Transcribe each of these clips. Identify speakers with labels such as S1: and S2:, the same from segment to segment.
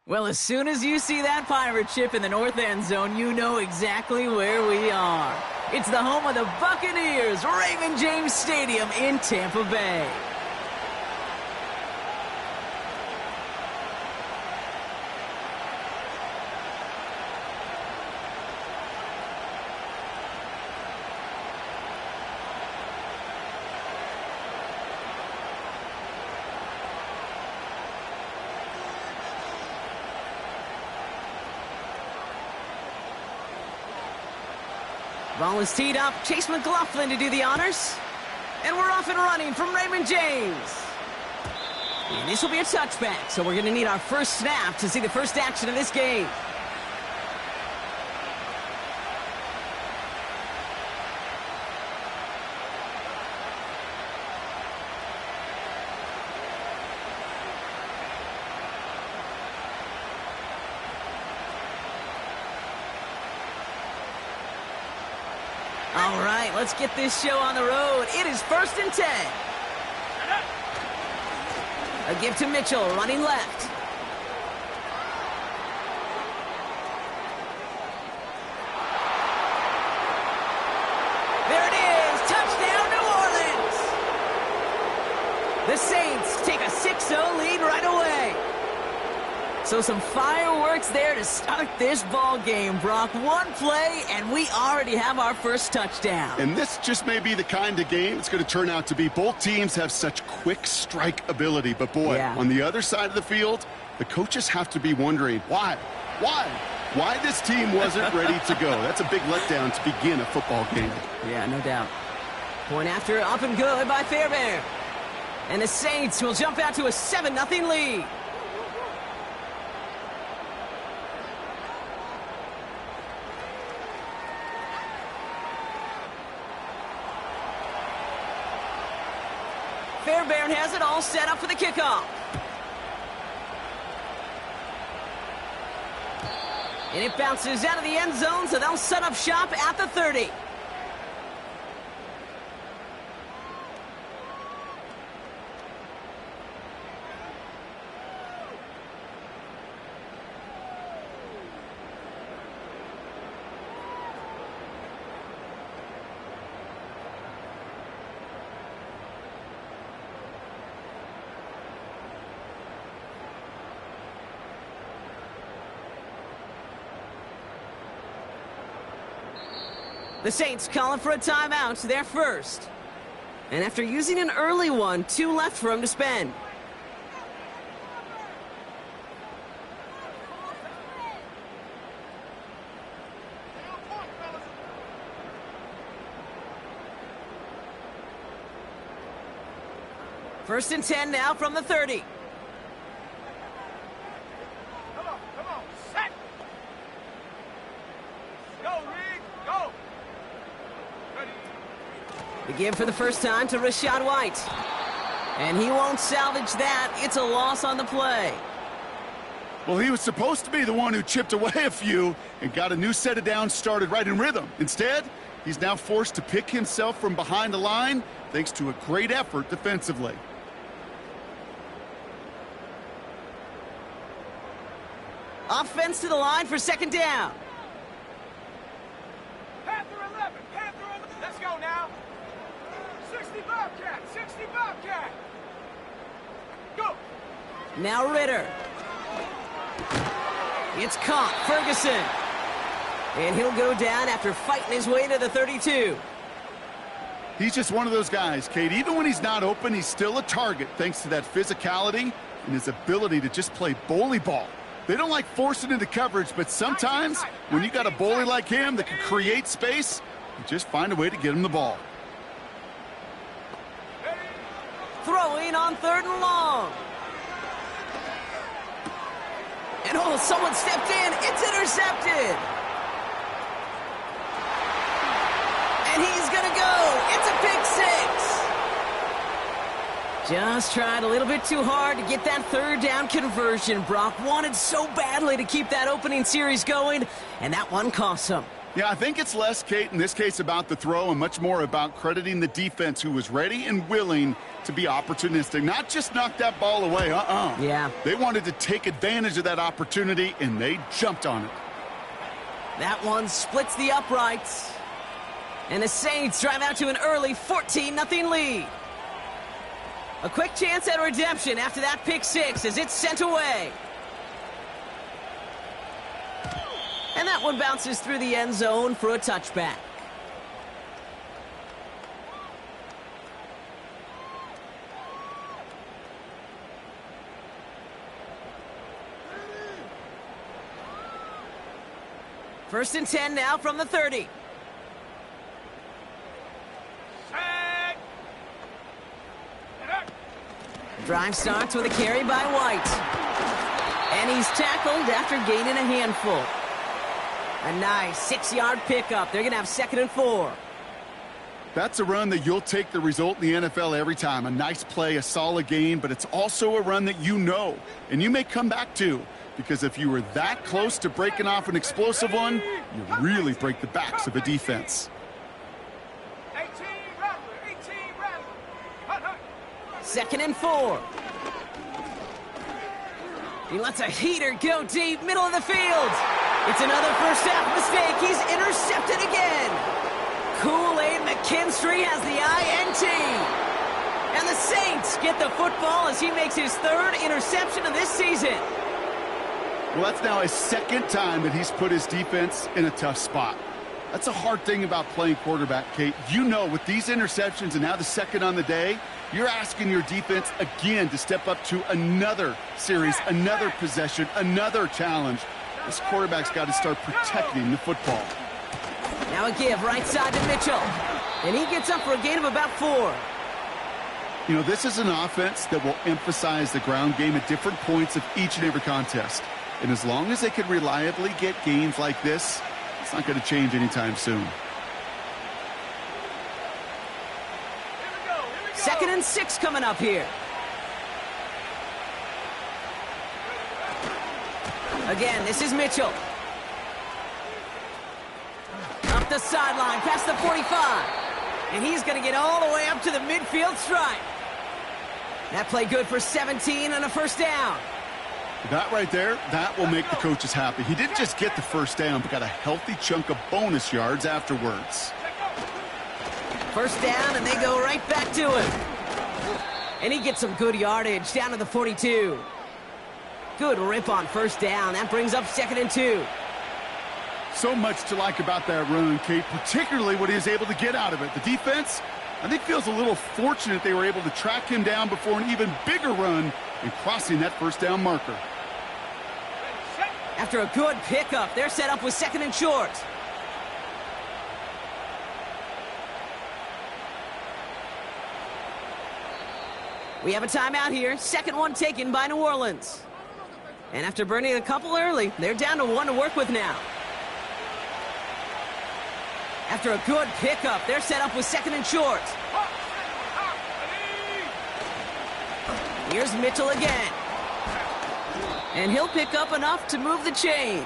S1: Well, as soon as you see that pirate ship in the north end zone, you know exactly where we are. It's the home of the Buccaneers, Raymond James Stadium in Tampa Bay. Ball is teed up. Chase McLaughlin to do the honors. And we're off and running from Raymond James. And this will be a touchback, so we're going to need our first snap to see the first action of this game. All right, let's get this show on the road. It is 1st and 10. A give to Mitchell, running left. There it is, touchdown New Orleans. The Saints take a 6-0 lead right away. So some fireworks there to start this ball game, Brock. One play, and we already have our first touchdown.
S2: And this just may be the kind of game it's going to turn out to be. Both teams have such quick strike ability. But, boy, on the other side of the field, the coaches have to be wondering, why this team wasn't ready to go. That's a big letdown to begin a football game.
S1: Yeah, no doubt. Point after, up and good by Fairbairn. And the Saints will jump out to a 7-0 lead. Fairbairn has it all set up for the kickoff. And it bounces out of the end zone, so they'll set up shop at the 30. The Saints calling for a timeout, their first. And after using an early one, 2 left for him to spend. First and 10 now from the 30.
S3: Come on, set! Go, Reed, go!
S1: The give for the first time to Rachaad White. And he won't salvage that. It's a loss on the play.
S2: Well, he was supposed to be the one who chipped away a few and got a new set of downs started right in rhythm. Instead, he's now forced to pick himself from behind the line thanks to a great effort defensively.
S1: Offense to the line for 2nd down.
S3: Panther 11, let's go now. 60 Bobcat, 60 Bobcat. Go.
S1: Now Ritter. It's caught, Ferguson. And he'll go down after fighting his way to the 32.
S2: He's just one of those guys, Kate. Even when he's not open, he's still a target thanks to that physicality and his ability to just play bully ball. They don't like forcing into coverage, but sometimes when you got a bully like him that can create space, you just find a way to get him the ball.
S1: Throwing on 3rd and long. And oh, someone stepped in. It's intercepted. And he's going to go. It's a pick 6. Just tried a little bit too hard to get that 3rd down conversion. Brock wanted so badly to keep that opening series going, and that one cost him.
S2: Yeah, I think it's less, Kate, in this case about the throw and much more about crediting the defense who was ready and willing to be opportunistic. Not just knock that ball away,
S1: Yeah.
S2: They wanted to take advantage of that opportunity, and they jumped on it.
S1: That one splits the uprights. And the Saints drive out to an early 14-0 lead. A quick chance at redemption after that pick six as it's sent away. And that one bounces through the end zone for a touchback. First and 10 now from the 30.
S3: Set. And up.
S1: Drive starts with a carry by White. And he's tackled after gaining a handful. A nice 6-yard pickup. They're going to have 2nd and 4.
S2: That's a run that you'll take the result in the NFL every time. A nice play, a solid game, but it's also a run that you know and you may come back to. Because if you were that close to breaking off an explosive one, you really break the backs of a defense.
S3: 18 Rattler, 18 Rattler. Hut, hut.
S1: 2nd and 4. He lets a heater go deep, middle of the field. It's another first half mistake. He's intercepted again. Kool-Aid McKinstry has the INT. And the Saints get the football as he makes his 3rd interception of this season.
S2: Well, that's now his 2nd time that he's put his defense in a tough spot. That's a hard thing about playing quarterback, Kate. You know, with these interceptions and now the 2nd on the day, you're asking your defense again to step up to another series, another possession, another challenge. This quarterback's got to start protecting the football.
S1: Now a give right side to Mitchell. And he gets up for a gain of about 4.
S2: You know, this is an offense that will emphasize the ground game at different points of each and every contest. And as long as they can reliably get gains like this, it's not going to change anytime soon.
S3: Here we go.
S1: 2nd and 6 coming up here. Again, this is Mitchell. Up the sideline, past the 45. And he's going to get all the way up to the midfield stripe. That play good for 17 and a first down.
S2: That right there, that will make the coaches happy. He didn't just get the first down, but got a healthy chunk of bonus yards afterwards.
S1: First down, and they go right back to him. And he gets some good yardage down to the 42. Good rip on first down. That brings up 2nd and 2.
S2: So much to like about that run, Kate, particularly what he was able to get out of it. The defense, I think, feels a little fortunate they were able to track him down before an even bigger run and crossing that first down marker.
S1: After a good pickup, they're set up with 2nd and short. We have a timeout here. 2nd one taken by New Orleans. And after burning a couple early, they're down to 1 to work with now. After a good pickup, they're set up with 2nd and short. Here's Mitchell again. And he'll pick up enough to move the chains.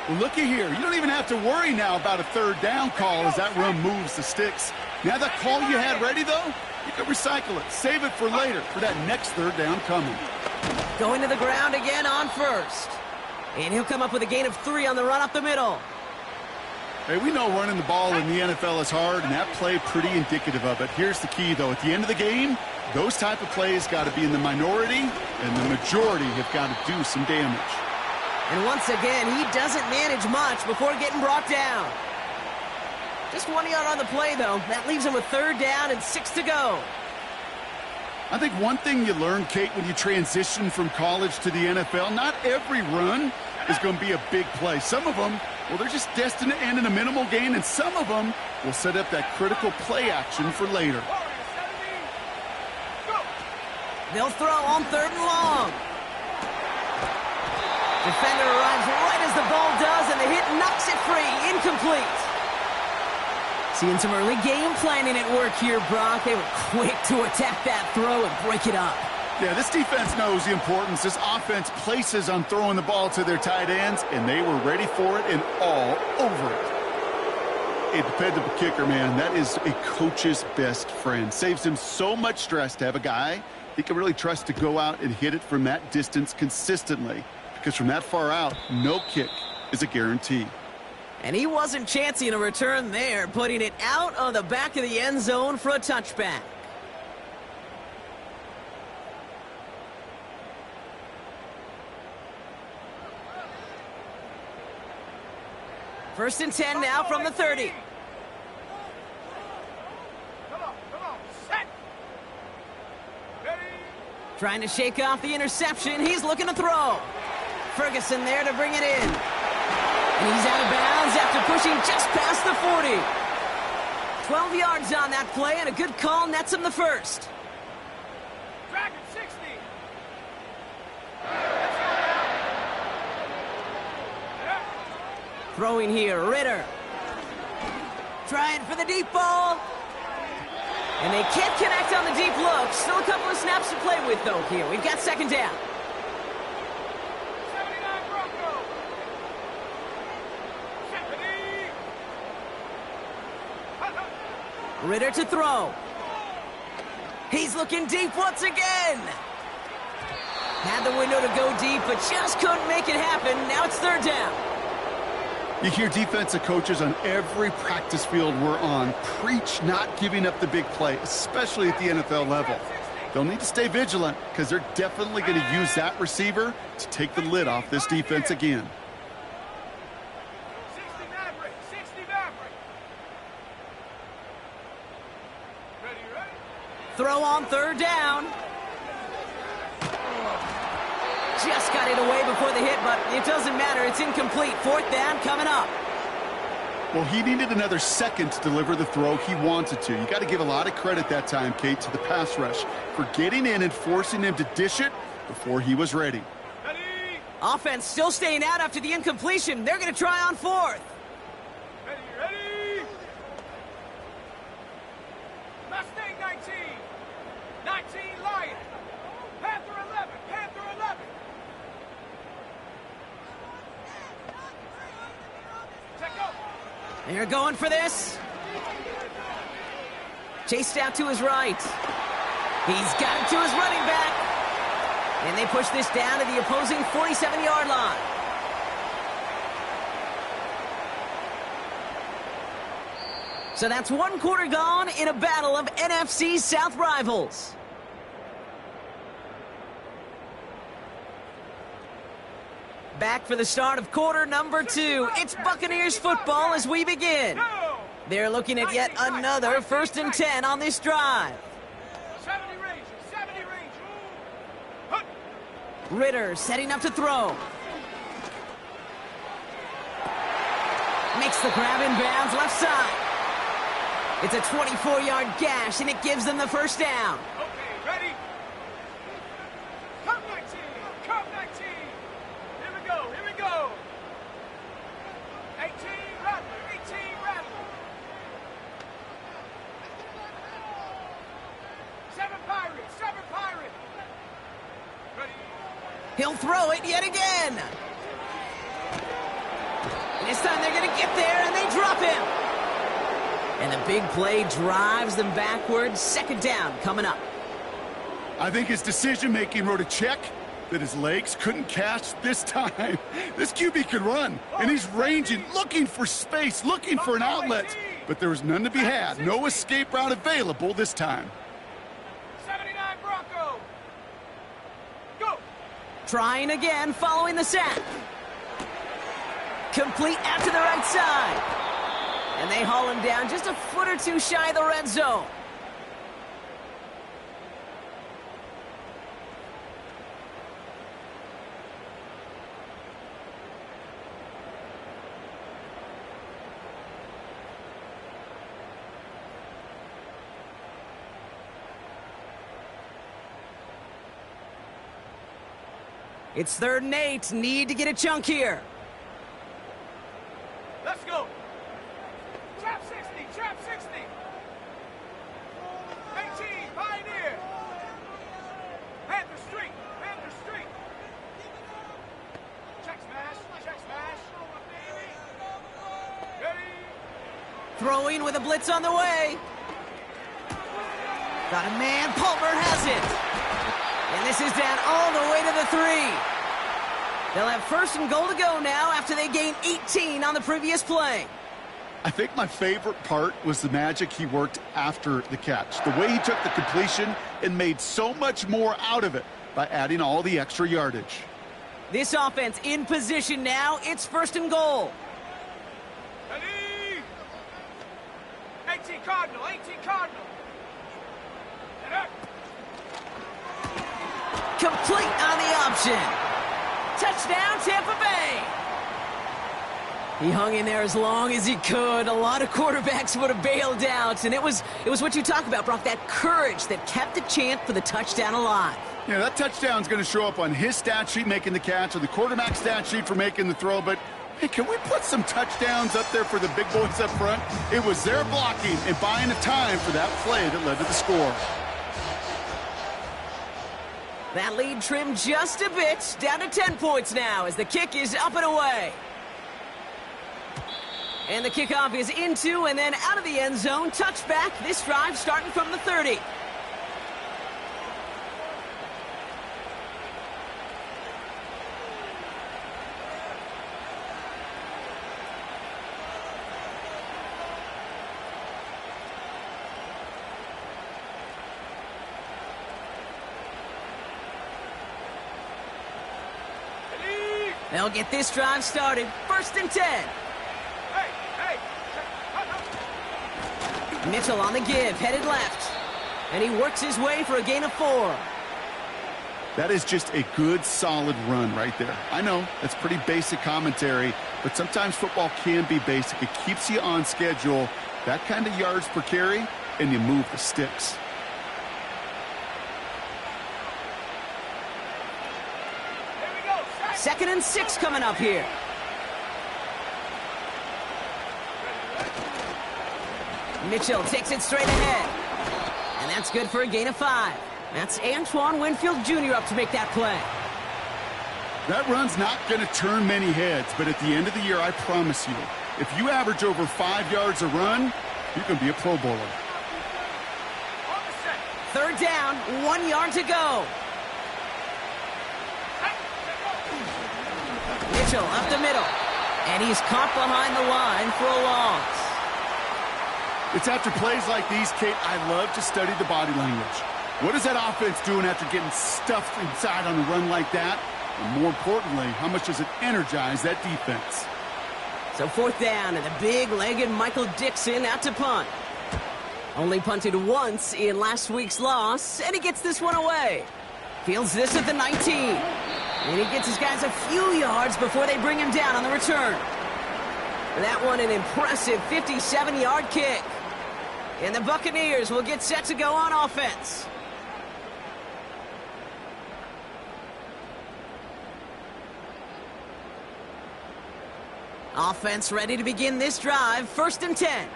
S2: Well, looky here. You don't even have to worry now about a 3rd down call as that run moves the sticks. Now that call you had ready, though, you can recycle it. Save it for later for that next 3rd down coming.
S1: Going to the ground again on first. And he'll come up with a gain of 3 on the run up the middle.
S2: Hey, we know running the ball in the NFL is hard, and that play pretty indicative of it. Here's the key, though. At the end of the game, those type of plays got to be in the minority, and the majority have got to do some damage.
S1: And once again, he doesn't manage much before getting brought down. Just 1 yard on the play, though. That leaves him with 3rd down and 6 to go.
S2: I think one thing you learn, Kate, when you transition from college to the NFL, not every run is going to be a big play. Some of them, well, they're just destined to end in a minimal gain, and some of them will set up that critical play action for later.
S1: They'll throw on 3rd and long. Defender arrives right as the ball does, and the hit knocks it free. Incomplete. Seeing some early game planning at work here, Brock. They were quick to attack that throw and break it up.
S2: Yeah, this defense knows the importance this offense places on throwing the ball to their tight ends, and they were ready for it and all over it. A dependable kicker, man, that is a coach's best friend. Saves him so much stress to have a guy he can really trust to go out and hit it from that distance consistently, because from that far out, no kick is a guarantee.
S1: And he wasn't chancing a return there, putting it out on the back of the end zone for a touchback. First and 10 now from the 30.
S3: Come on, set. Ready.
S1: Trying to shake off the interception. He's looking to throw. Ferguson there to bring it in. And he's out of bounds after pushing just past the 40. 12 yards on that play, and a good call nets him the first.
S3: Dragon 60.
S1: Throwing here, Ritter. Trying for the deep ball. And they can't connect on the deep look. Still a couple of snaps to play with, though, here. We've got second down.
S3: 79 Bronco. 70.
S1: Ritter to throw. He's looking deep once again. Had the window to go deep, but just couldn't make it happen. Now it's third down.
S2: You hear defensive coaches on every practice field we're on preach not giving up the big play, especially at the NFL level. They'll need to stay vigilant because they're definitely going to use that receiver to take the lid off this defense again.
S3: 60 Maverick. 60 Maverick. Ready.
S1: Throw on third down. Just got it away before the hit, but it doesn't matter. It's incomplete. Fourth down coming up.
S2: Well, he needed another second to deliver the throw he wanted to. You got to give a lot of credit that time, Kate, to the pass rush for getting in and forcing him to dish it before he was ready.
S3: Ready.
S1: Offense still staying out after the incompletion. They're going to try on fourth.
S3: Ready. Mustang 19. 19 Lion. Panther 11. Panther 11. Check up.
S1: They're going for this. Chased out to his right. He's got it to his running back. And they push this down to the opposing 47-yard line. So that's one quarter gone in a battle of NFC South rivals. Back for the start of quarter number 2. It's Buccaneers football as we begin. They're looking at yet another first and 10 on this drive.
S3: 70 range. 70 range.
S1: Ritter setting up to throw. Makes the grab in bounds left side. It's a 24-yard gash, and it gives them the first down.
S3: Okay, ready. Come 19. Come 19. Here we go. 18 Rattler. 18 Rattler. 7 Pirate. 7 Pirate. Ready.
S1: He'll throw it yet again. And this time they're going to get there, and they drop him. And the big play drives them backwards. Second down coming up.
S2: I think his decision-making wrote a check that his legs couldn't catch this time. This QB could run, and he's ranging, looking for space, looking for an outlet. But there was none to be had. No escape route available this time.
S3: 79 Bronco. Go.
S1: Trying again following the sack. Complete out to the right side. And they haul him down just a foot or two shy of the red zone. It's 3rd and 8. Need to get a chunk here.
S3: Let's go. Trap 60. Trap 60. 18 Pioneer. Panther
S1: Throwing with a blitz on the way. Got a man. Palmer has it. And this is down all the way to the 3. They'll have 1st and goal to go now after they gained 18 on the previous play.
S2: I think my favorite part was the magic he worked after the catch. The way he took the completion and made so much more out of it by adding all the extra yardage.
S1: This offense in position now. It's 1st and goal.
S3: 18 Cardinal, 18 Cardinal.
S1: Complete on the option. Touchdown, Tampa Bay. He hung in there as long as he could. A lot of quarterbacks would have bailed out, and it was what you talk about, Brock, that courage that kept the chant for the touchdown alive.
S2: Yeah, that touchdown's going to show up on his stat sheet making the catch or the quarterback stat sheet for making the throw, but hey, can we put some touchdowns up there for the big boys up front? It was their blocking and buying of time for that play that led to the score.
S1: That lead trimmed just a bit, down to 10 points now as the kick is up and away. And the kickoff is into and then out of the end zone. Touchback, this drive starting from the 30. They'll get this drive started. 1st and 10. Mitchell on the give, headed left. And he works his way for a gain of 4.
S2: That is just a good, solid run right there. I know, that's pretty basic commentary, but sometimes football can be basic. It keeps you on schedule, that kind of yards per carry, and you move the sticks.
S1: Second and 6 coming up here. Mitchell takes it straight ahead. And that's good for a gain of 5. That's Antoine Winfield Jr. up to make that play.
S2: That run's not going to turn many heads, but at the end of the year, I promise you, if you average over 5 yards a run, you can be a Pro Bowler.
S1: 3rd down, 1 yard to go. Mitchell up the middle. And he's caught behind the line for a loss.
S2: It's after plays like these, Kate, I love to study the body language. What is that offense doing after getting stuffed inside on a run like that? And more importantly, how much does it energize that defense?
S1: So 4th down, and the big-legged Michael Dixon out to punt. Only punted once in last week's loss, and he gets this one away. Fields this at the 19. And he gets his guys a few yards before they bring him down on the return. That one an impressive 57-yard kick. And the Buccaneers will get set to go on offense. Offense ready to begin this drive. 1st and 10.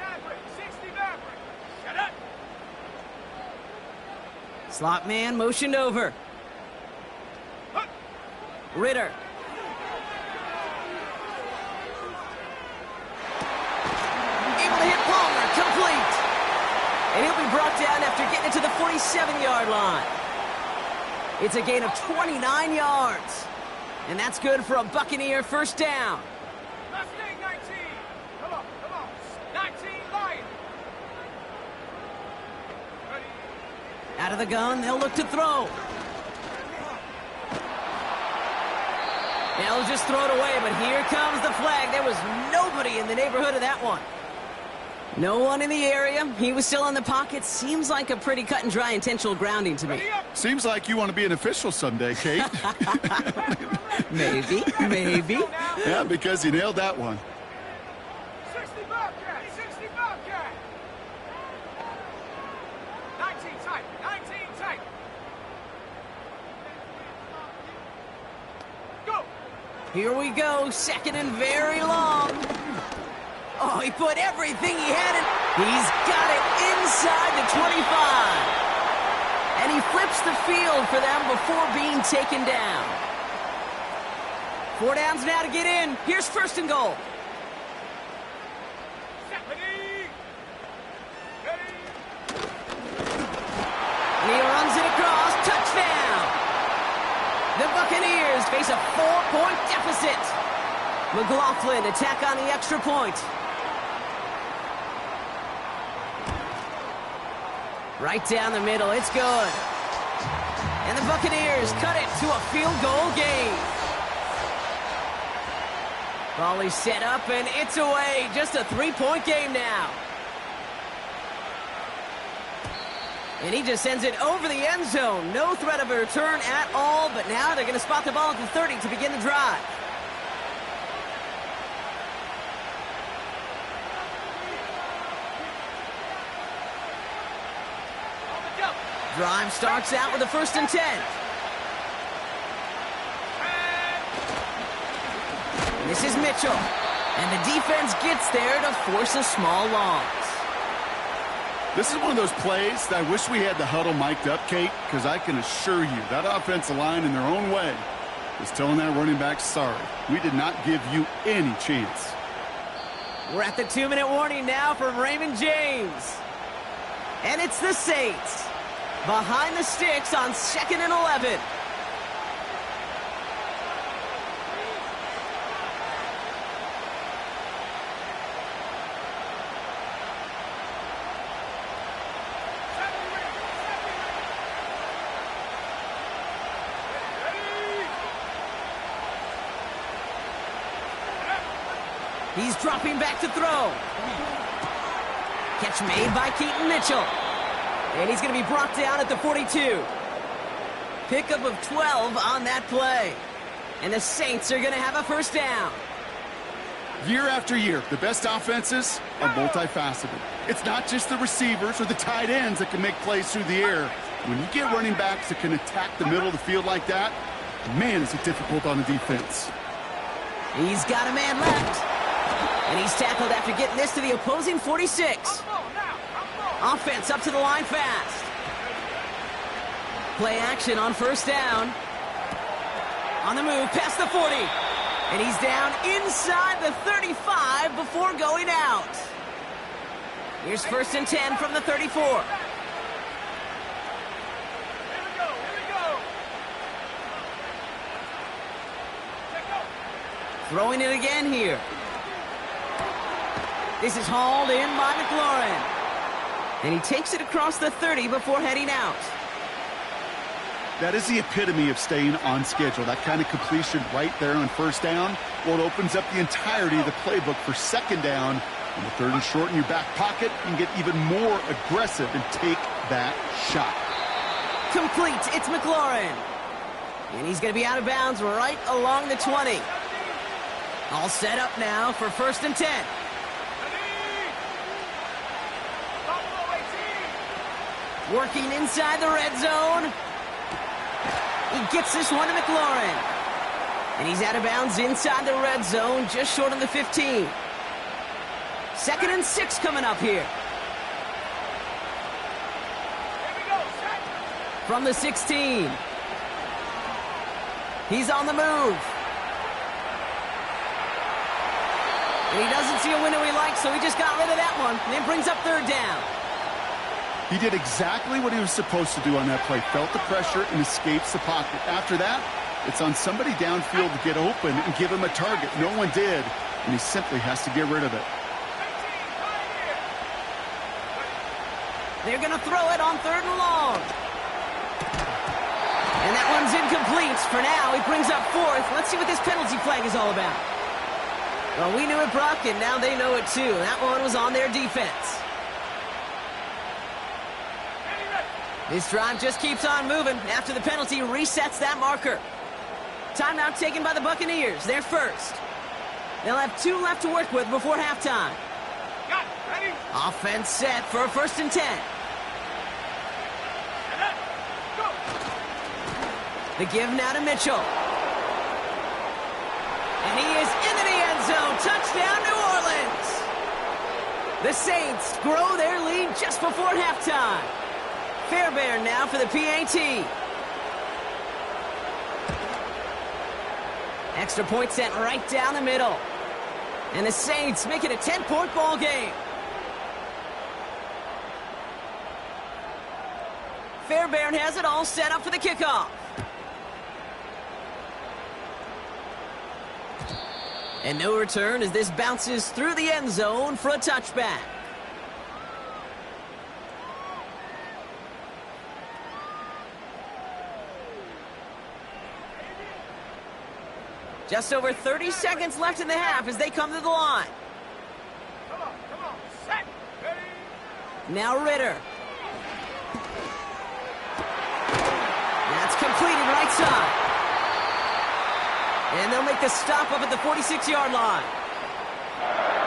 S1: Slot man motioned over. Ritter. Able to hit Palmer. Complete. And he'll be brought down after getting it to the 47-yard line. It's a gain of 29 yards. And that's good for a Buccaneer 1st down.
S3: Last thing, 19. Come on. 19, Lion. Ready.
S1: Out of the gun, they'll look to throw. They'll just throw it away, but here comes the flag. There was nobody in the neighborhood of that one. No one in the area. He was still in the pocket. Seems like a pretty cut and dry intentional grounding to me.
S2: Seems like you want to be an official someday, Kate.
S1: Maybe.
S2: Yeah, because you nailed that one.
S3: 60 Bobcat. 19 tight. Go.
S1: Here we go. 2nd and very long. Oh, he put everything he had in. He's got it inside the 25. And he flips the field for them before being taken down. 4 downs now to get in. Here's 1st and goal.
S3: Ready.
S1: face a 4-point deficit. McLaughlin attack on the extra point. Right down the middle, it's good. And the Buccaneers cut it to a field goal game. Volley set up and it's away. Just a 3-point game now. And he just sends it over the end zone. No threat of a return at all, but now they're going to spot the ball at the 30 to begin the drive. Drive starts out with a 1st and 10. This is Mitchell. And the defense gets there to force a small loss.
S2: This is one of those plays that I wish we had the huddle mic'd up, Kate, because I can assure you that offensive line in their own way is telling that running back, sorry, we did not give you any chance.
S1: We're at the 2-minute warning now from Raymond James. And it's the Saints. Behind the sticks on 2nd and 11. He's dropping back to throw. Catch made by Keaton Mitchell. And he's going to be brought down at the 42. Pickup of 12 on that play. And the Saints are going to have a 1st down.
S2: Year after year, the best offenses are multifaceted. It's not just the receivers or the tight ends that can make plays through the air. When you get running backs that can attack the middle of the field like that, man, is it difficult on the defense.
S1: He's got a man left. And he's tackled after getting this to the opposing 46. Offense up to the line fast. Play action on 1st down. On the move, past the 40. And he's down inside the 35 before going out. Here's 1st and 10 from the 34.
S3: Here we go.
S1: Throwing it again here. This is hauled in by McLaurin. And he takes it across the 30 before heading out.
S2: That is the epitome of staying on schedule. That kind of completion right there on 1st down. Well, it opens up the entirety of the playbook for 2nd down. On the 3rd and short in your back pocket, you can get even more aggressive and take that shot.
S1: Complete. It's McLaurin. And he's going to be out of bounds right along the 20. All set up now for 1st and 10. Working inside the red zone. He gets this one to McLaurin. And he's out of bounds inside the red zone, just short of the 15. 2nd and 6 coming up here. From the 16. He's on the move. And he doesn't see a window he likes, so he just got rid of that one. And then brings up 3rd down.
S2: He did exactly what he was supposed to do on that play. Felt the pressure and escapes the pocket. After that, it's on somebody downfield to get open and give him a target. No one did, and he simply has to get rid of it.
S1: They're going to throw it on 3rd and long. And that one's incomplete. For now, he brings up 4th. Let's see what this penalty flag is all about. Well, we knew it, Brock, and now they know it too. That one was on their defense. This drive just keeps on moving. After the penalty, resets that marker. Timeout taken by the Buccaneers. They're first. They'll have 2 left to work with before halftime.
S3: Got it. Ready?
S1: Offense set for a 1st and 10.
S3: Go.
S1: The give now to Mitchell. And he is into the end zone. Touchdown, New Orleans. The Saints grow their lead just before halftime. Fairbairn now for the PAT. Extra point sent right down the middle. And the Saints make it a 10-point ball game. Fairbairn has it all set up for the kickoff. And no return as this bounces through the end zone for a touchback. Just over 30 seconds left in the half as they come to the line.
S3: Come on, set, ready.
S1: Now Ritter. That's completed right side. And they'll make the stop up at the 46-yard line.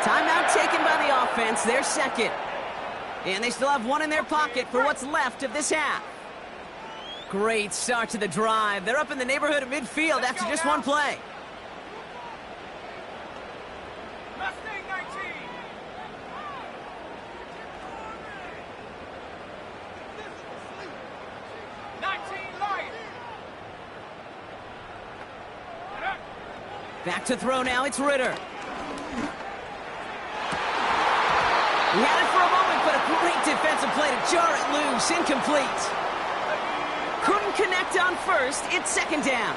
S1: Timeout taken by the offense, their second. And they still have one in their pocket for what's left of this half. Great start to the drive. They're up in the neighborhood of midfield after just one play.
S3: Mustang 19.
S1: Back to throw now, it's Ritter. He had it for a moment, but a great defensive play to jar it loose, incomplete. Couldn't connect on first, it's second down.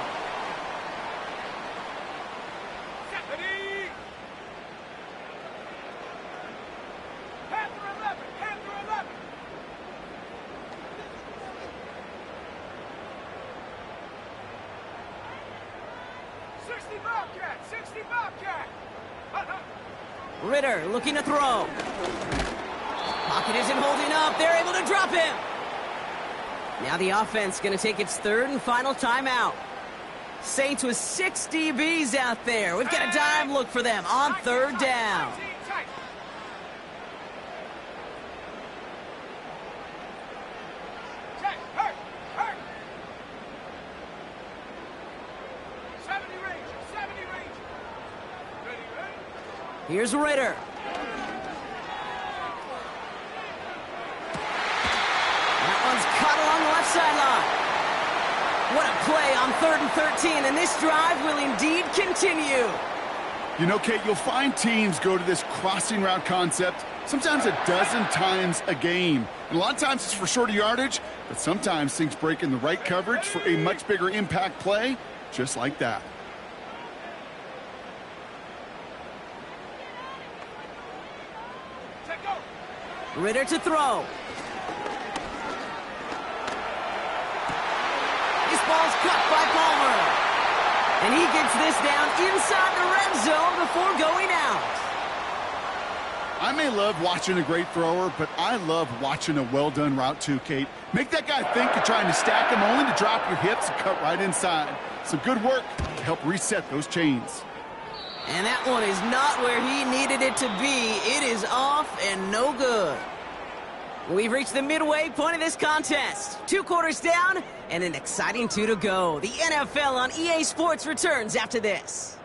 S1: Ritter looking to throw. Pocket isn't holding up. They're able to drop him. Now the offense going to take its third and final timeout. Saints with 6 DBs out there. We've got a dime look for them on third down. Here's Ritter. That one's caught along the left sideline. What a play on 3rd and 13, and this drive will indeed continue.
S2: You know, Kate, you'll find teams go to this crossing route concept sometimes a dozen times a game. And a lot of times it's for shorter yardage, but sometimes things break in the right coverage for a much bigger impact play, just like that.
S1: Ritter to throw. This ball's cut by Palmer. And he gets this down inside the red zone before going out.
S2: I may love watching a great thrower, but I love watching a well-done route too, Kate. Make that guy think you're trying to stack him, only to drop your hips and cut right inside. Some good work to help reset those chains.
S1: And that one is not where he needed it to be. It is off and no good. We've reached the midway point of this contest. 2 quarters down and an exciting 2 to go. The NFL on EA Sports returns after this.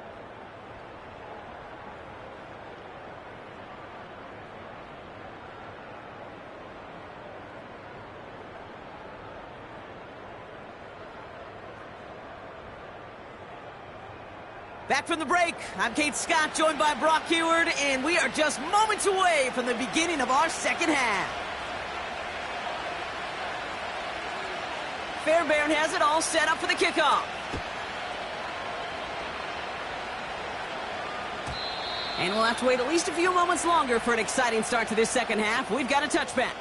S1: Back from the break, I'm Kate Scott, joined by Brock Huard, and we are just moments away from the beginning of our second half. Fairbairn has it all set up for the kickoff. And we'll have to wait at least a few moments longer for an exciting start to this second half. We've got a touchback.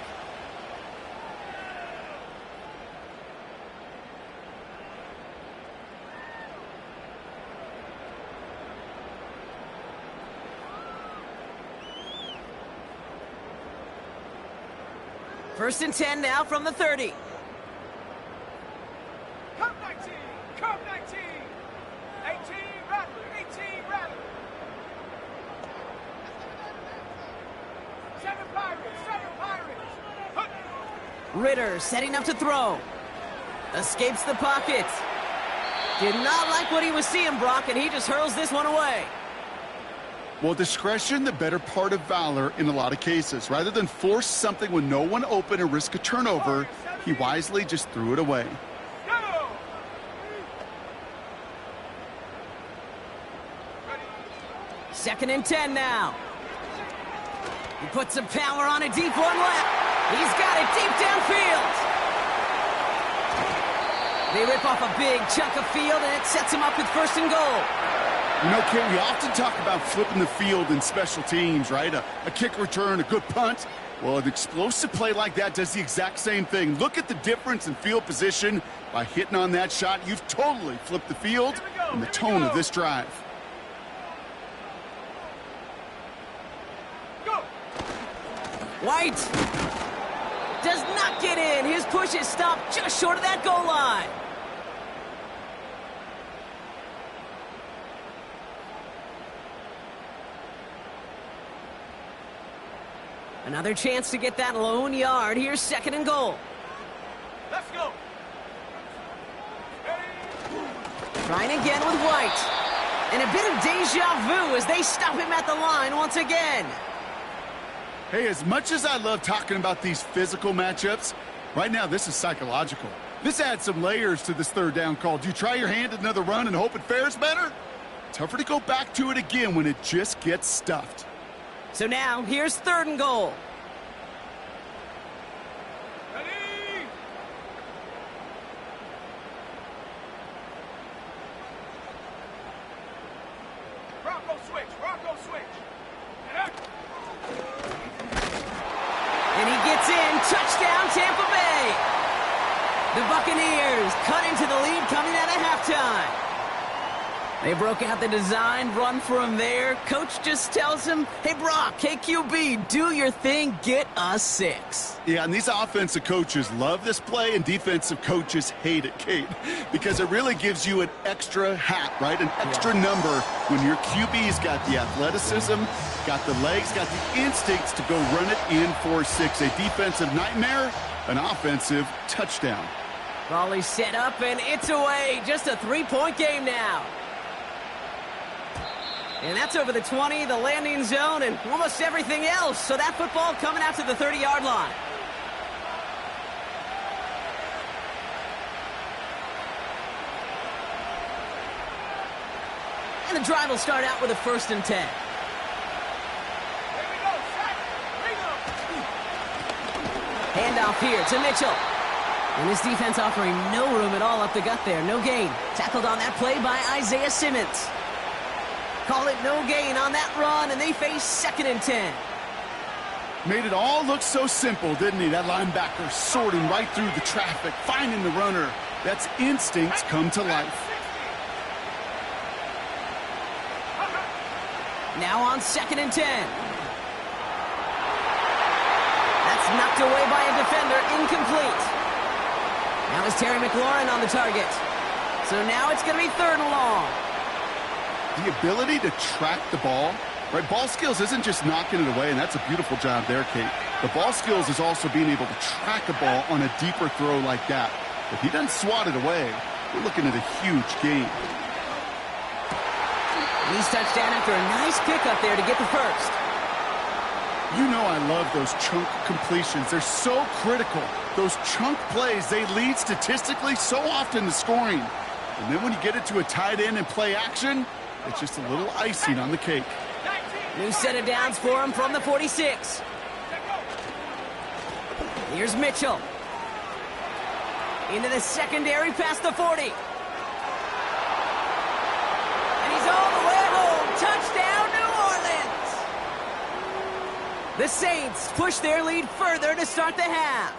S1: First and 10 now from the 30.
S3: Come 19, come 19. 18 Rattler, 18 Rattler. 7 Pirates, 7 Pirates.
S1: Ritter setting up to throw. Escapes the pocket. Did not like what he was seeing, Brock, and he just hurls this one away.
S2: Well, discretion, the better part of valor in a lot of cases. Rather than force something with no one open and risk a turnover, he wisely just threw it away.
S3: Go!
S1: Second and 10 now. He puts some power on a deep one left. He's got it deep downfield. They rip off a big chunk of field, and it sets him up with first and goal.
S2: You know, Kate, we often talk about flipping the field in special teams, right? A kick return, a good punt. Well, an explosive play like that does the exact same thing. Look at the difference in field position. By hitting on that shot, you've totally flipped the field and the tone of this drive.
S3: Go.
S1: White does not get in. His push is stopped just short of that goal line. Another chance to get that lone yard. Here's 2nd and goal.
S3: Let's go.
S1: Trying again with White. And a bit of deja vu as they stop him at the line once again.
S2: Hey, as much as I love talking about these physical matchups, right now this is psychological. This adds some layers to this 3rd down call. Do you try your hand at another run and hope it fares better? Tougher to go back to it again when it just gets stuffed.
S1: So now, here's 3rd and goal.
S3: Ready. Bronco switch. Bronco switch.
S1: And he gets in. Touchdown, Tampa Bay. The Buccaneers cut into the lead coming out of halftime. They broke out the design run for him there. Coach just tells him, hey, Brock, KQB, do your thing, get us 6.
S2: Yeah, and these offensive coaches love this play, and defensive coaches hate it, Kate, because it really gives you an extra hat, right? An extra number when your QB's got the athleticism, got the legs, got the instincts to go run it in for 6. A defensive nightmare, an offensive touchdown.
S1: Raleigh set up, and it's away. Just a 3-point game now. And that's over the 20, the landing zone, and almost everything else. So that football coming out to the 30-yard line. And the drive will start out with a 1st and 10.
S3: Here we go. Set.
S1: Handoff here to Mitchell. And this defense offering no room at all up the gut there. No gain. Tackled on that play by Isaiah Simmons. Call it no gain on that run, and they face 2nd and 10.
S2: Made it all look so simple, didn't he? That linebacker sorting right through the traffic, finding the runner. That's instincts come to life.
S1: Now on 2nd and 10. That's knocked away by a defender, incomplete. Now is Terry McLaurin on the target. So now it's going to be 3rd and long.
S2: The ability to track the ball, right? Ball skills isn't just knocking it away, and that's a beautiful job there, Kate. The ball skills is also being able to track a ball on a deeper throw like that. If he doesn't swat it away, we're looking at a huge gain.
S1: He's touchdown after a nice pick up there to get the 1st.
S2: You know I love those chunk completions. They're so critical. Those chunk plays, they lead statistically so often to scoring. And then when you get it to a tight end and play action, it's just a little icing on the cake.
S1: New set of downs for him from the 46. Here's Mitchell. Into the secondary past the 40. And he's all the way home. Touchdown, New Orleans. The Saints push their lead further to start the half.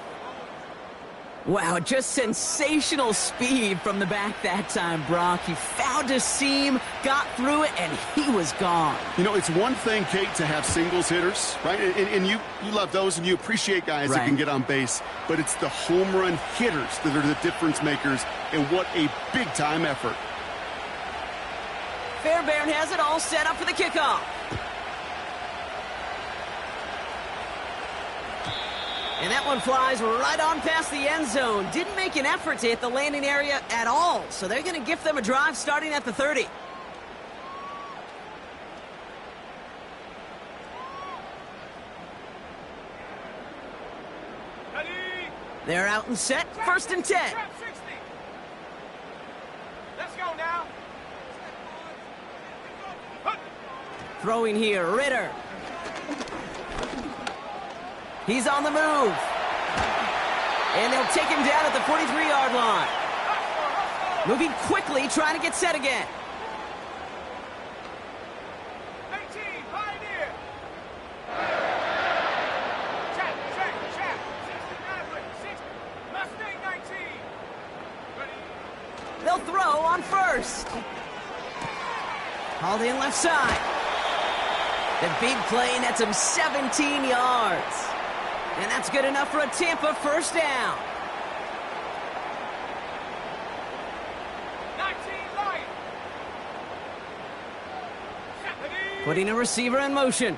S1: Wow, just sensational speed from the back that time, Brock. He found a seam, got through it, and he was gone.
S2: You know, it's one thing, Kate, to have singles hitters, right? And you love those, and you appreciate guys that can get on base. But it's the home run hitters that are the difference makers, and what a big-time effort.
S1: Fairbairn has it all set up for the kickoff. And that one flies right on past the end zone. Didn't make an effort to hit the landing area at all. So they're going to gift them a drive starting at the 30.
S3: Ready.
S1: They're out and set. 1st and 10.
S3: Trap 60. Let's go now.
S1: Throwing here, Ritter. He's on the move. And they'll take him down at the 43-yard line. Moving quickly, trying to get set again. first. Hauled in left side. The big play nets him 17 yards. And that's good enough for a Tampa first down.
S3: 19 Lions.
S1: Putting a receiver in motion.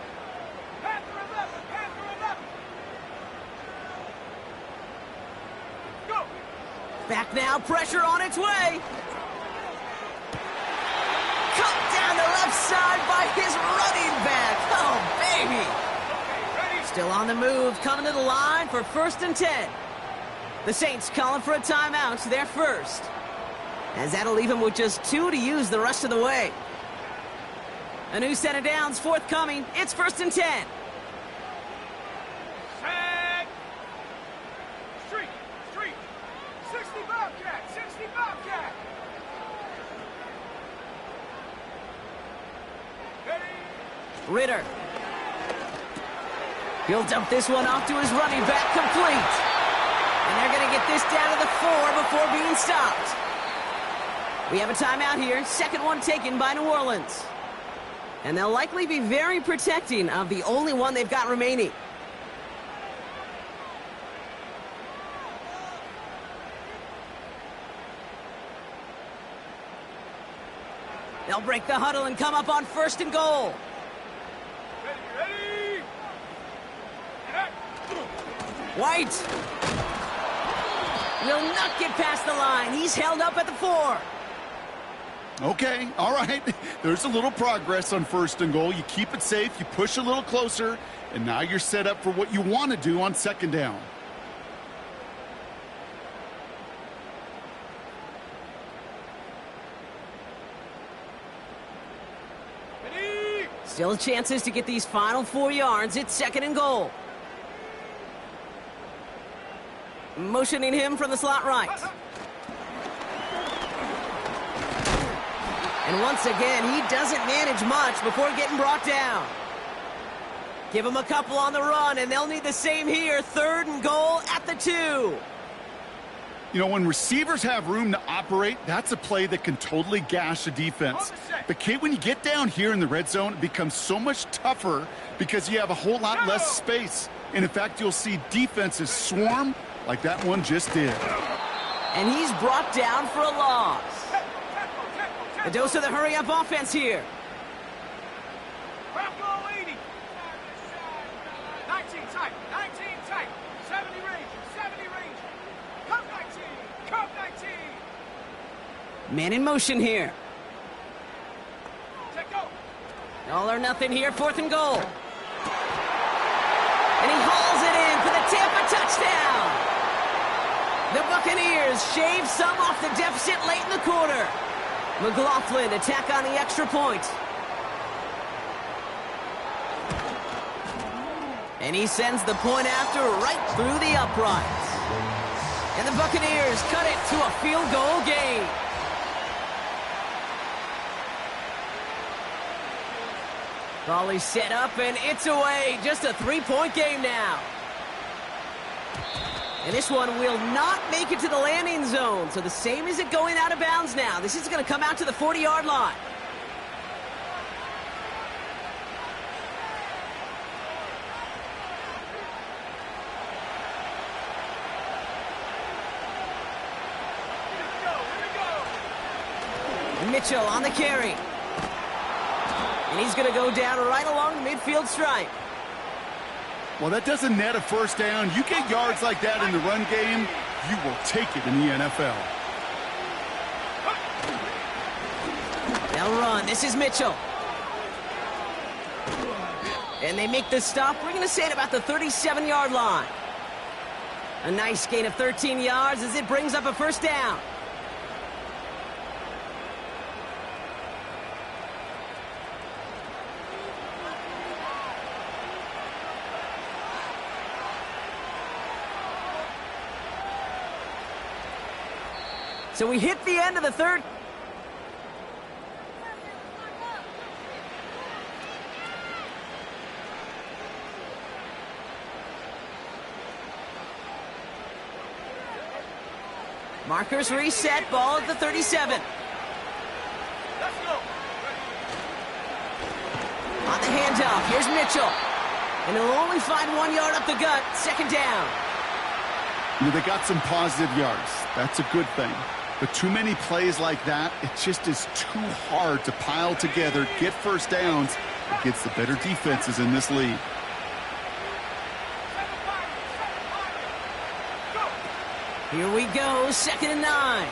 S3: Panther 11, Panther 11. Go.
S1: Back now, pressure on its way. Cut down the left side by his running back. Oh, baby.
S3: Okay, ready?
S1: Still on the move, coming to the line for 1st and 10. The Saints calling for a timeout, they're first. As that'll leave him with just 2 to use the rest of the way. A new set of downs forthcoming. It's 1st and 10.
S3: Set. Street, street. 60 Bobcat, 60 Bobcat. Ready?
S1: Ritter. He'll dump this one off to his running back, complete. And they're going to get this down to the 4 before being stopped. We have a timeout here. Second one taken by New Orleans. And they'll likely be very protecting of the only one they've got remaining. They'll break the huddle and come up on 1st and goal.
S3: Ready, ready. Set.
S1: White will not get past the line. He's held up at the 4.
S2: Okay, all right. There's a little progress on 1st and goal. You keep it safe, you push a little closer, and now you're set up for what you want to do on 2nd down.
S3: Ready?
S1: Still chances to get these final 4 yards. It's 2nd and goal. Motioning him from the slot right. And once again, he doesn't manage much before getting brought down. Give him a couple on the run, and they'll need the same here. 3rd and goal at the 2.
S2: You know, when receivers have room to operate, that's a play that can totally gash a defense. But, Kate, when you get down here in the red zone, it becomes so much tougher because you have a whole lot less space. And, in fact, you'll see defenses swarm like that one just did.
S1: And he's brought down for a loss. A dose of the hurry-up offense here.
S3: Bravo 80. 19 tight, 19 tight. 70 range, 70 range. Come 19, come 19.
S1: Man in motion here.
S3: Check go.
S1: All or nothing here, 4th and goal. And he hauls it in for the Tampa touchdown. The Buccaneers shave some off the deficit late in the quarter. McLaughlin attack on the extra point. And he sends the point after right through the uprights. And the Buccaneers cut it to a field goal game. Volley set up and it's away. Just a 3-point game now. And this one will not make it to the landing zone. So the same as it going out of bounds now. This is going to come out to the 40-yard line. Mitchell on the carry. And he's going to go down right along the midfield stripe.
S2: Well, that doesn't net a 1st down. You get yards like that in the run game, you will take it in the NFL.
S1: They'll run. This is Mitchell. And they make the stop. We're going to say at about the 37-yard line. A nice gain of 13 yards as it brings up a 1st down. So we hit the end of the 3rd. Markers reset, ball at the 37. the handoff. Here's Mitchell. And he'll only find 1 yard up the gut. Second down.
S2: You know, they got some positive yards. That's a good thing. But too many plays like that, it just is too hard to pile together, get first downs against the better defenses in this league.
S1: Here we go, 2nd and 9.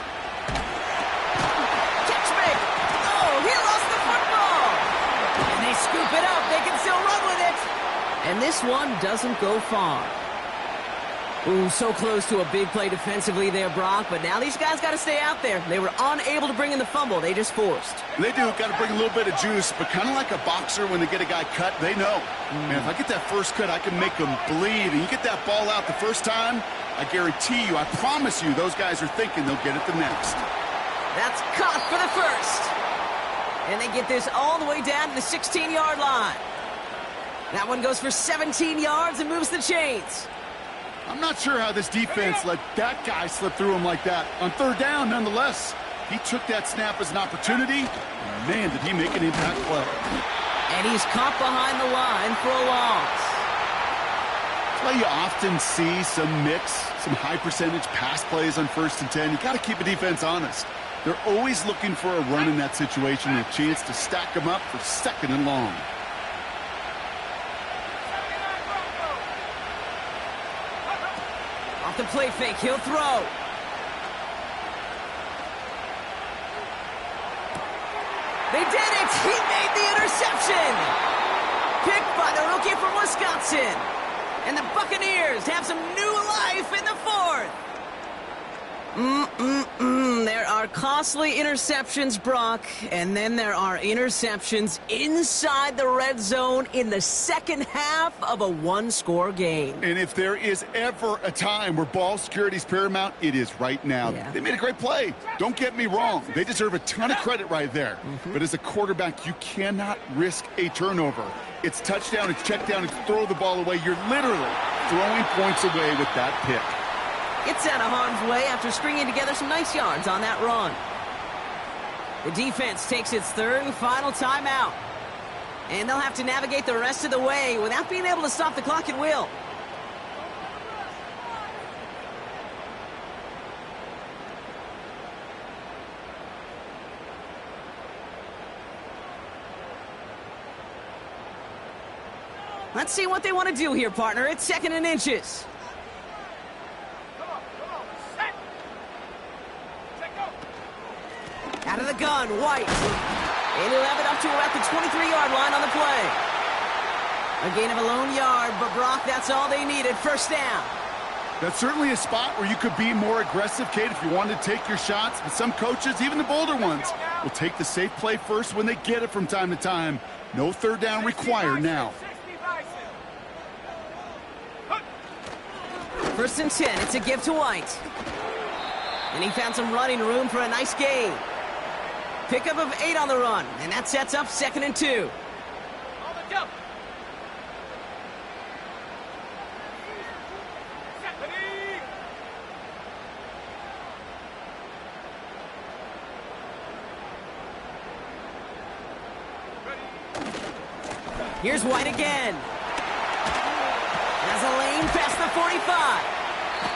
S1: Catch me! Oh, he lost the football! And they scoop it up. They can still run with it. And this one doesn't go far. Ooh, so close to a big play defensively there, Brock. But now these guys got to stay out there. They were unable to bring in the fumble. They just forced.
S2: They do. Got to bring a little bit of juice. But kind of like a boxer when they get a guy cut, they know. Man, if I get that first cut, I can make them bleed. And you get that ball out the first time, I guarantee you, I promise you, those guys are thinking they'll get it the next.
S1: That's caught for the first. And they get this all the way down to the 16-yard line. That one goes for 17 yards and moves the chains.
S2: I'm not sure how this defense let that guy slip through him like that. On third down, nonetheless, he took that snap as an opportunity. Man, did he make an impact play.
S1: And he's caught behind the line for a loss.
S2: That's why you often see some mix, some high-percentage pass plays on 1st and 10. You got to keep a defense honest. They're always looking for a run in that situation, a chance to stack them up for 2nd and long.
S1: Off the play fake, he'll throw. They did it! He made the interception! Picked by the rookie from Wisconsin. And the Buccaneers have some new life in the 4th. There are costly interceptions, Brock, and then there are interceptions inside the red zone in the second half of a one-score game.
S2: And if there is ever a time where ball security is paramount, it is right now.
S1: Yeah.
S2: They made a great play. Don't get me wrong. They deserve a ton of credit right there. But as a quarterback, you cannot risk a turnover. It's touchdown, it's check down, it's throw the ball away. You're literally throwing points away with that pick.
S1: Gets out of harm's way after stringing together some nice yards on that run. The defense takes its 3rd and final timeout. And they'll have to navigate the rest of the way without being able to stop the clock at will. Let's see what they want to do here, partner. It's 2nd and inches. Out of the gun, White. And he'll have it up to about the 23-yard line on the play. A gain of a lone yard, but Brock, that's all they needed. 1st down.
S2: That's certainly a spot where you could be more aggressive, Kate, if you wanted to take your shots. But some coaches, even the bolder ones, will take the safe play first when they get it from time to time. No 3rd down required now.
S1: 1st and 10. It's a give to White. And he found some running room for a nice gain. Pickup of 8 on the run, and that sets up 2nd and 2.
S3: On the jump.
S1: Here's White again. Has a lane past the 45.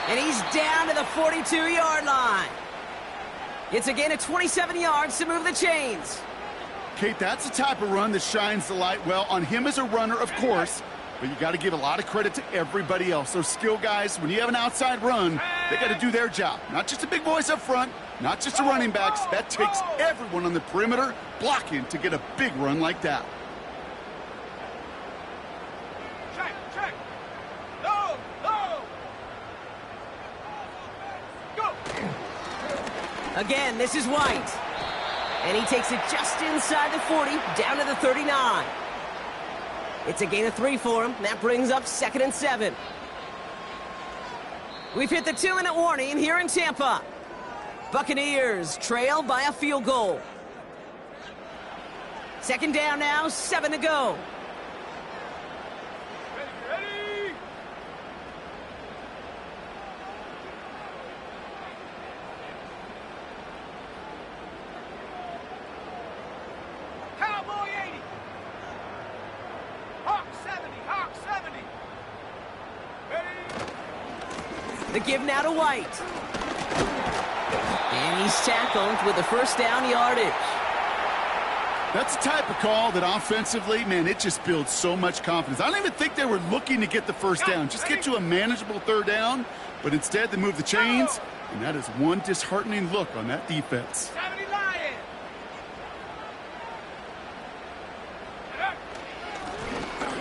S1: And he's down to the 42-yard line. It's a gain of 27 yards to move the chains.
S2: Kate, that's the type of run that shines the light well on him as a runner, of course, but you got to give a lot of credit to everybody else. Those skill guys, when you have an outside run, they got to do their job. Not just the big boys up front, not just the running backs. That takes everyone on the perimeter blocking to get a big run like that.
S3: Check. Low. Go.
S1: Again, this is White. And he takes it just inside the 40, down to the 39. It's a gain of 3 for him. That brings up 2nd and 7. We've hit the 2-minute warning here in Tampa. Buccaneers trail by a field goal. 2nd down now, 7 to go.
S3: Ready. Cowboy 80.
S1: The give now to White. And he's tackled with the first down yardage.
S2: That's the type of call that offensively, man, it just builds so much confidence. I don't even think they were looking to get the first down. Just get to a manageable third down, but instead they move the chains, and that is one disheartening look on that defense.
S3: 70 Lions.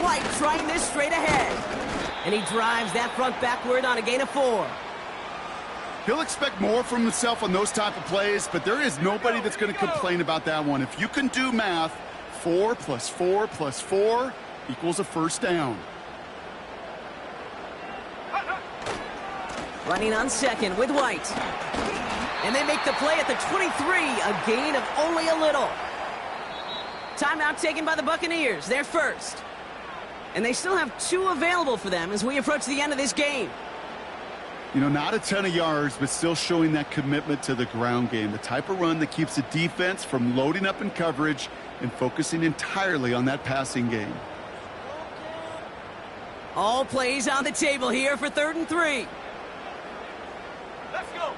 S1: White trying this straight ahead. And he drives that front backward on a gain of 4.
S2: He'll expect more from himself on those type of plays, but there is nobody that's going to complain about that one. If you can do math, 4 plus 4 plus 4 equals a first down.
S1: Running on second with White. And they make the play at the 23, a gain of only a little. Timeout taken by the Buccaneers, their first. And they still have 2 available for them as we approach the end of this game.
S2: You know, not a ton of yards, but still showing that commitment to the ground game. The type of run that keeps the defense from loading up in coverage and focusing entirely on that passing game.
S1: All plays on the table here for 3rd and 3.
S3: Let's go.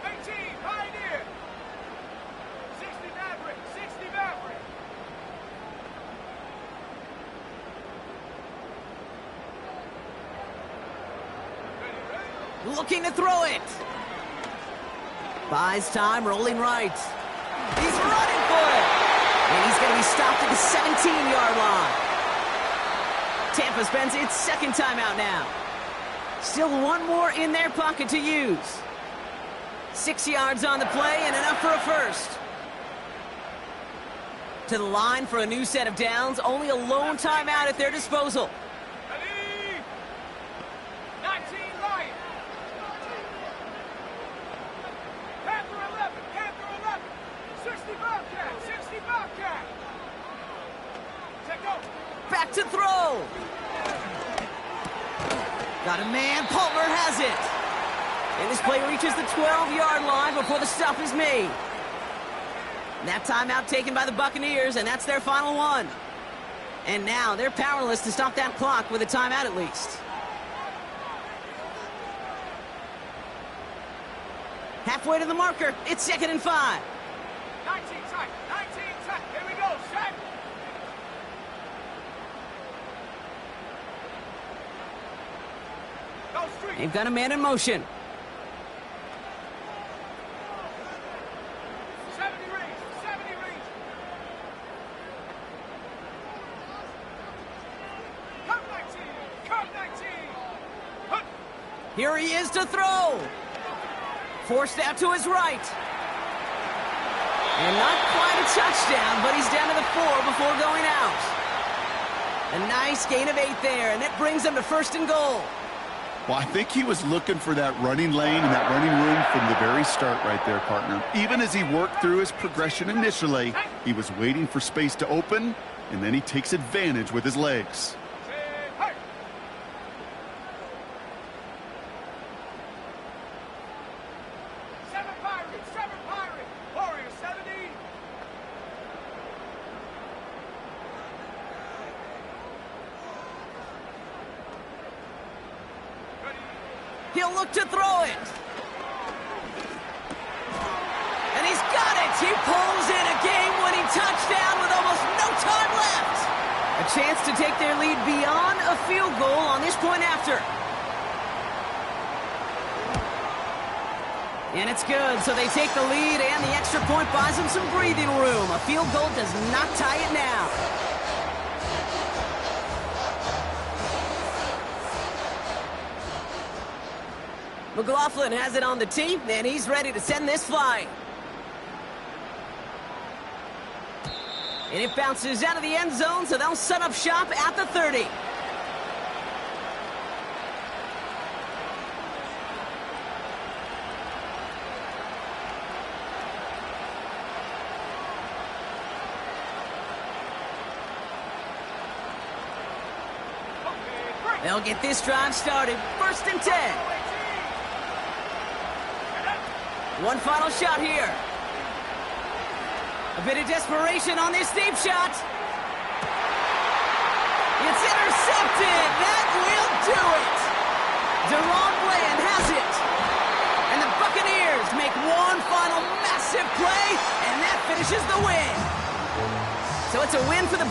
S3: 18, Pioneer. 60 Maverick, 60 Maverick.
S1: Looking to throw it. Buys time, rolling right. He's running for it. And he's going to be stopped at the 17-yard line. Tampa spends its second timeout now. Still one more in their pocket to use. 6 yards on the play and enough for a first. To the line for a new set of downs. Only a lone timeout at their disposal.
S3: Ready? 19 Lions. Panther 11, Panther 11. 60 Bobcat, 60 Bobcat. Take over.
S1: Back to throw. Got a man. Palmer has it. And this play reaches the 12-yard line before the stop is made. And that timeout taken by the Buccaneers, and that's their final one. And now they're powerless to stop that clock with a timeout at least. Halfway to the marker. It's 2nd and 5.
S3: 19 tight, 19 tight. Here we go, set. Go street.
S1: They've got a man in motion.
S3: 70 range, 70 range. Come 19, come 19. Hunt.
S1: Here he is to throw. Forced out to his right. And not quite a touchdown, but he's down to the 4 before going out. A nice gain of 8 there, and that brings them to 1st and goal.
S2: Well, I think he was looking for that running lane and that running room from the very start right there, partner. Even as he worked through his progression initially, he was waiting for space to open, and then he takes advantage with his legs.
S3: Hey. Seven Pirates, Warrior 70.
S1: He'll look to throw it. And he's got it. He pulls in a game-winning touchdown with almost no time left. A chance to take their lead beyond a field goal on this point after. And it's good, so they take the lead, and the extra point buys them some breathing room. A field goal does not tie it now. McLaughlin has it on the tee, and he's ready to send this flying. And it bounces out of the end zone, so they'll set up shop at the 30. They'll get this drive started. 1st and 10. One final shot here. A bit of desperation on this deep shot. It's intercepted. That will do it. Deron Bland has it. And the Buccaneers make one final massive play, and that finishes the win. So it's a win for the